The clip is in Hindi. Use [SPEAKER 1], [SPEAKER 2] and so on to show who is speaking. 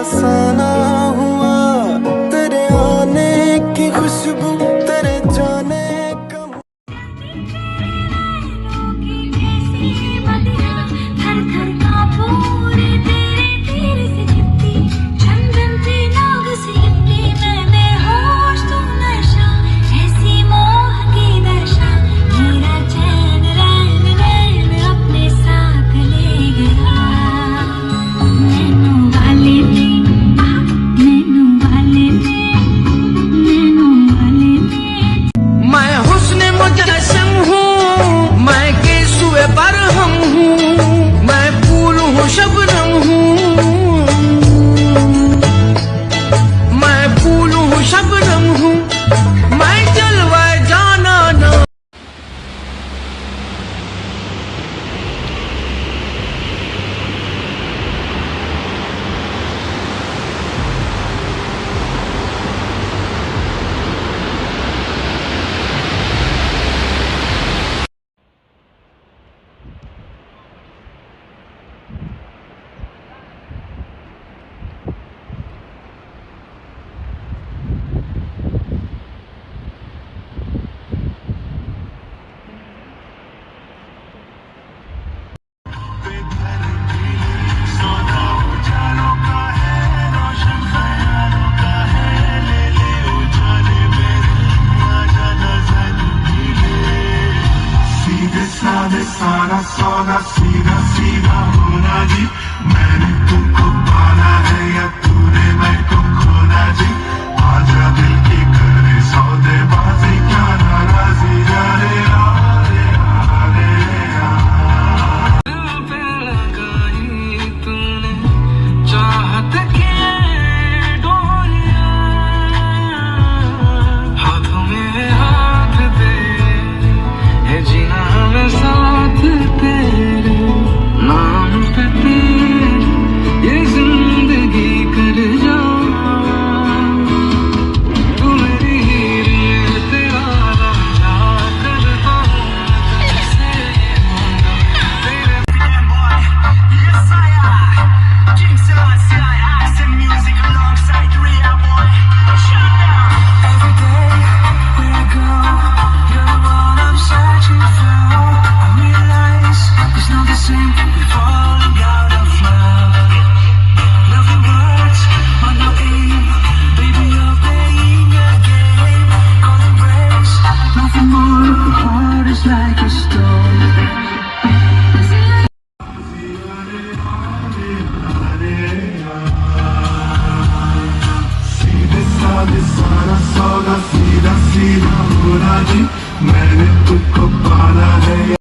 [SPEAKER 1] अफसाना हुआ, तेरे आने की खुशबू, तेरे जाने का।
[SPEAKER 2] सारा सौदा सीधा सीधा होना जी, मैंने तुमको पाला है या तूने मेरे को खोना जी। आजा दिल की करे सौदेबाजी, क्या नाराजी, अरे अरे अरे पे लगाई तूने चाहत के डोरियां, हाथों में हाथ दे है जीना हमें साथ तेरे नाम पे तेरे ये जिंदगी कर जा। तू मेरी हीर है, तेरा राजा करता हूँ तुझसे ये मांगा तेरे boy, yes I Jinx I send music alongside Ria boy, shut down. Every day we go, you're the one I'm searching for. It's not the same, we're falling out of love. Loving words are no aim, baby you're playing a game. Calling breaks, nothing more, the heart is like a stone. सीधे साधे सारा सौदा सीधा सीधा होना जी, मैंने तुझको पाला है।